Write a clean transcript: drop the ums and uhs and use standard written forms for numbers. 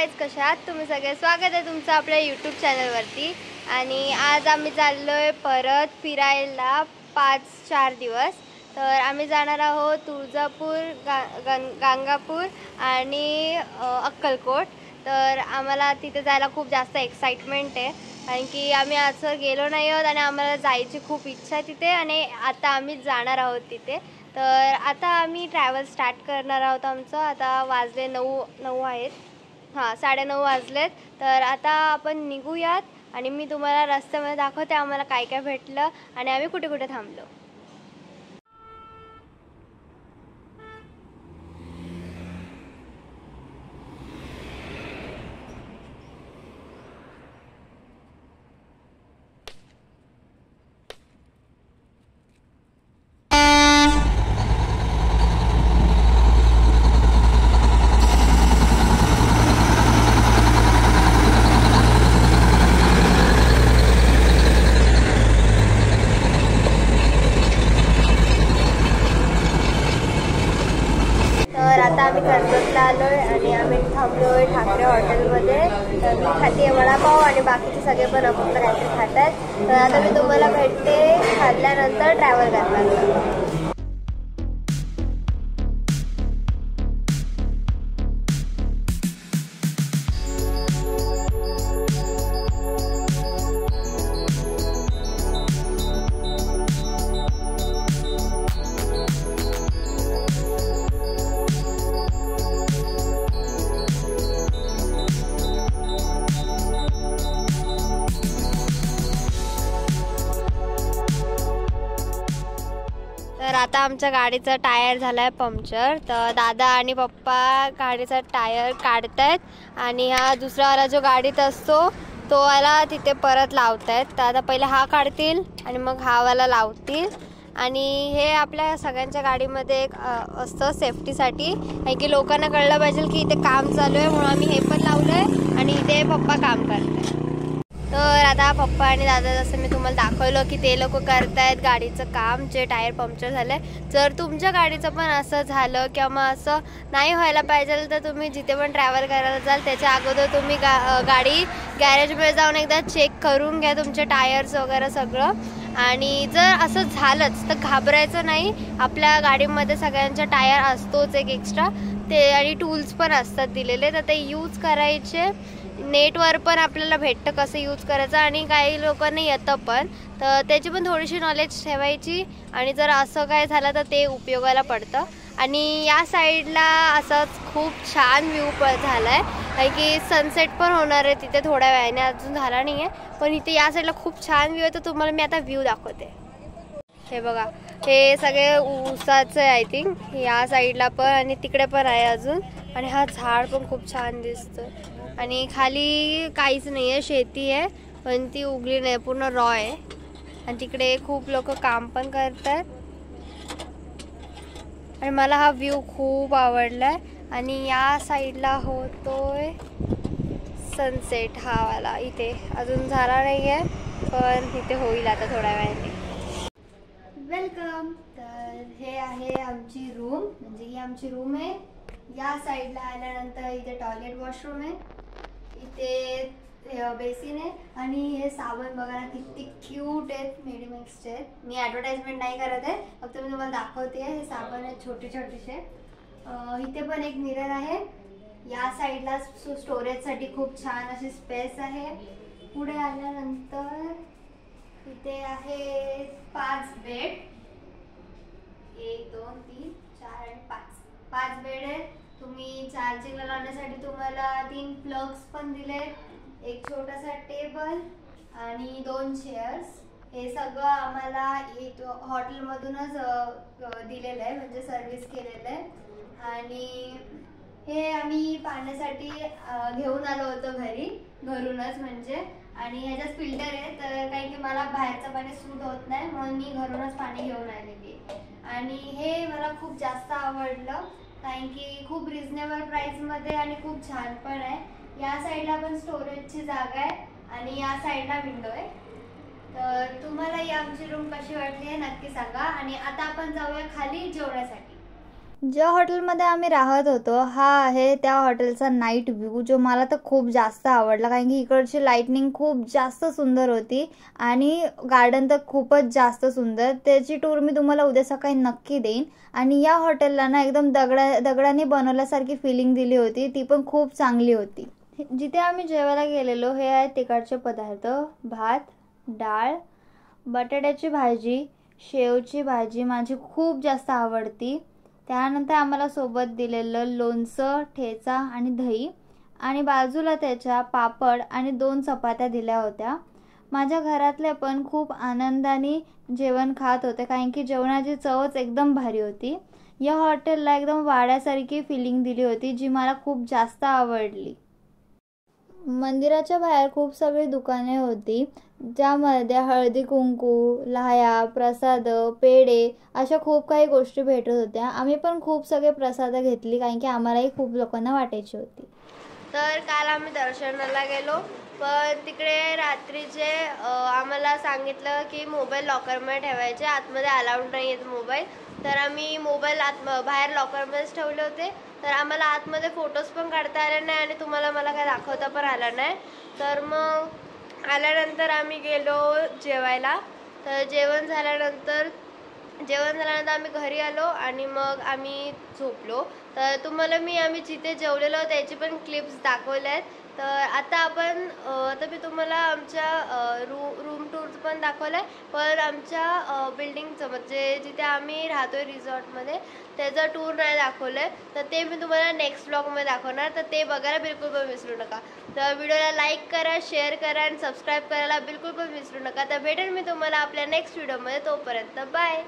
Guys, कशा आहात तुम्ही सगळे? स्वागत आहे तुमचं आपल्या यूट्यूब चॅनलवरती. आणि आज आम्ही चाललोय परत फिरायला 5-4 दिवस. तर आम्ही जाणार आहोत तुळजापूर, गाणगापूर आणि अक्कलकोट. तर आम्हाला तिथे जायला खूप जास्त एक्साइटमेंट आहे, कारण की आम्ही असं गेलो नाही आहोत आणि आम्हाला जायची खूप इच्छा आहे तिथे. आणि आता आम्ही जाणार आहोत तिथे. तर आता आम्ही ट्रॅव्हल स्टार्ट करणार आहोत. आमचं आता वाजले 9 आहेत. 9:30 वाजलेत. तर आता आपण निघूयात आणि मी तुम्हाला रस्त्यामध्ये दाखवते आम्हाला काय काय भेटलं आणि आम्ही कुठे कुठे थांबलो. तर आता आम्ही कर्जतला आलोय आणि आम्ही थांबलोय ठाकरे हॉटेलमध्ये. तर मी खाते वडापाव आणि बाकीचे सगळे पण आपण काहीतरी खात आहेत. तर आता मी तुम्हाला भेटते खाल्ल्यानंतर ट्रॅव्हल करताना. तर आता आमच्या गाडीचा टायर झालाय पंक्चर. तर दादा आणि पप्पा गाडीचा टायर काढतायत आणि हा दुसरावाला जो गाडीत असतो तो वाला तिथे परत लावतायत. तर आता पहिले हा काढतील आणि मग हा वाला लावतील. आणि हे आपल्या सगळ्यांच्या गाडीमध्ये एक असतं सेफ्टीसाठी, कारण की लोकांना कळलं पाहिजे की इथे काम चालू आहे, म्हणून आम्ही हे पण लावलंय आणि इथे पप्पा काम करतायत. तर आता पप्पा आणि दादा, जसं मी तुम्हाला दाखवलं की ते लोक करतायत गाडीचं काम, जे टायर पंक्चर झालंय. जर तुमच्या गाडीचं पण असं झालं किंवा मग असं नाही व्हायला पाहिजे तर तुम्ही जिथे पण ट्रॅव्हल करायला जाल त्याच्या अगोदर तुम्ही गाडी गॅरेजमध्ये जाऊन एकदा चेक करून घ्या तुमचे टायर्स वगैरे सगळं. आणि जर असं झालंच तर घाबरायचं नाही. आपल्या गाडीमध्ये सगळ्यांचा टायर असतोच एक एक्स्ट्रा, ते आणि टूल्स पण असतात दिलेले, तर ते यूज करायचे. नेटवर पण आपल्याला भेटतं कसं यूज करायचं आणि काही लोकांना येतं पण, तर त्याची पण थोडीशी नॉलेज ठेवायची. आणि जर असं काय झालं तर ते उपयोगाला पडतं. आणि या साईडला असंच खूप छान व्ह्यू झाला आहे, कारण की सनसेट पण होणार आहे तिथे थोड्या वेळाने, अजून झाला नाही आहे. पण इथे या साईडला खूप छान व्ह्यू आहे. तर तुम्हाला मी आता व्ह्यू दाखवते. हे बघा, हे सगळे ऊसाचं आहे आय थिंक, या साईडला पण आणि तिकडे पण आहे अजून. आणि हा झाड पण खूप छान दिसतं. आणि खाली काहीच नाही आहे, शेती आहे पण ती उगली नाही, पूर्ण रॉ आहे. आणि तिकडे खूप लोक काम पण करतात. आणि मला हा व्ह्यू खूप आवडलाय. आणि या साईडला होतोय सनसेट, हा वाला इथे अजून झाला नाही आहे पण इथे होईल आता थोड्या वेळाने. वेलकम. तर हे आहे आमची रूम, म्हणजे ही आमची रूम आहे. या साईडला आल्यानंतर इथे टॉयलेट वॉशरूम आहे, इथे बेसिन आहे. आणि हे साबण बघा किती क्यूट आहेत, मेडिमिक्सचे आहेत. मी ॲडव्हर्टाइजमेंट नाही करत आहे, फक्त मी तुम्हाला दाखवते. हे साबण आहेत छोटे छोटेसे. इथे पण एक मिरर आहे. या साईडला स्टोरेजसाठी खूप छान अशी स्पेस आहे. पुढे आल्यानंतर इथे आहे 5 बेड, 1 2 3 4 आणि 5 बेड आहेत. तुम्ही चार्जिंगला लावण्यासाठी तुम्हाला 3 प्लग्स पण दिले, एक छोटासा टेबल आणि 2 चेअर्स. हे सगळं आम्हाला हॉटेलमधूनच दिलेलं आहे, म्हणजे सर्व्हिस केलेलं आहे. आणि हे आम्ही पाण्यासाठी घेऊन आलो होतो घरूनच म्हणजे. आणि ह्याच्यात फिल्टर आहे, तर काही की मला बाहेरचं पाणी सूट होत नाही म्हणून मी घरूनच पाणी घेऊन आलेली. आणि हे मला खूप जास्त आवडलं, कारण की खूप रिजनेबल प्राईसमध्ये आणि खूप छान पण आहे. या साईडला पण स्टोरेजची जागा आहे आणि या साईडला विंडो आहे. तर तुम्हाला ही आमची रूम कशी वाटली आहे नक्की सांगा. आणि आता आपण जाऊया खाली जेवण्यासाठी. ज्या हॉटेलमध्ये आम्ही राहत होतो हा आहे त्या हॉटेलचा नाईट व्ह्यू, जो मला तर खूप जास्त आवडला, कारण की इकडची लाईटनिंग खूप जास्त सुंदर होती आणि गार्डन तर खूपच जास्त सुंदर. त्याची टूर मी तुम्हाला उद्या सकाळी नक्की देईन. आणि या हॉटेलला ना एकदम दगडाने बनवल्यासारखी फिलिंग दिली होती, ती पण खूप चांगली होती. जिथे आम्ही जेवायला गेलेलो हे आहेत तिकडचे पदार्थ: भात, डाळ, बटाट्याची भाजी, शेवची भाजी माझी खूप जास्त आवडती. त्यानंतर आम्हाला सोबत दिलेलं लोणचं, ठेचा आणि दही, आणि बाजूला त्याच्या पापड आणि 2 चपात्या दिल्या होत्या. माझ्या घरातले पण खूप आनंदाने जेवण खात होते, कारण की जेवणाची चवच एकदम भारी होती. या हॉटेलला एकदम वाड्यासारखी फिलिंग दिली होती, जी मला खूप जास्त आवडली. मंदिराच्या बाहेर खूप सगळी दुकाने होती, ज्यामध्ये हळदी कुंकू, लाह्या, प्रसाद, पेढे अशा खूप काही गोष्टी भेटत होत्या. आम्ही पण खूप सगळे प्रसाद घेतली, कारण की आम्हालाही खूप लोकांना वाटायची होती. तर काल आम्ही दर्शनाला गेलो, पण तिकडे रात्रीचे आम्हाला सांगितलं की मोबाईल लॉकरमध्ये ठेवायचे, आतमध्ये अलाउड नाही आहेत मोबाईल. तर आम्ही मोबाईल बाहेर लॉकरमध्येच ठेवले होते. तर आम्हाला आतमध्ये फोटोज पण काढता आले नाही आणि तुम्हाला मला काय दाखवता पण आलं नाही. तर मग आल्यानंतर आम्ही गेलो जेवायला. तर जेवण झाल्यानंतर आम्ही घरी आलो आणि मग आम्ही झोपलो. तर तुम्हाला आम्ही जिथे जेवलेलो त्याची पण क्लिप्स दाखवल्या आहेत. तर आता मी तुम्हाला आमच्या रूम टूर पण दाखवलं आहे, पण आमच्या बिल्डिंगचं म्हणजे जिथे आम्ही राहतो आहे रिसॉर्टमध्ये त्याचं टूर नाही दाखवलं आहे. तर ते मी तुम्हाला नेक्स्ट ब्लॉगमध्ये दाखवणार, तर ते बघायला बिलकुल पण विसरू नका. तर व्हिडिओला लाईक करा, शेअर करा आणि सबस्क्राईब करायला बिलकुल पण विसरू नका. तर भेटेन मी तुम्हाला आपल्या नेक्स्ट व्हिडिओमध्ये. तोपर्यंत बाय.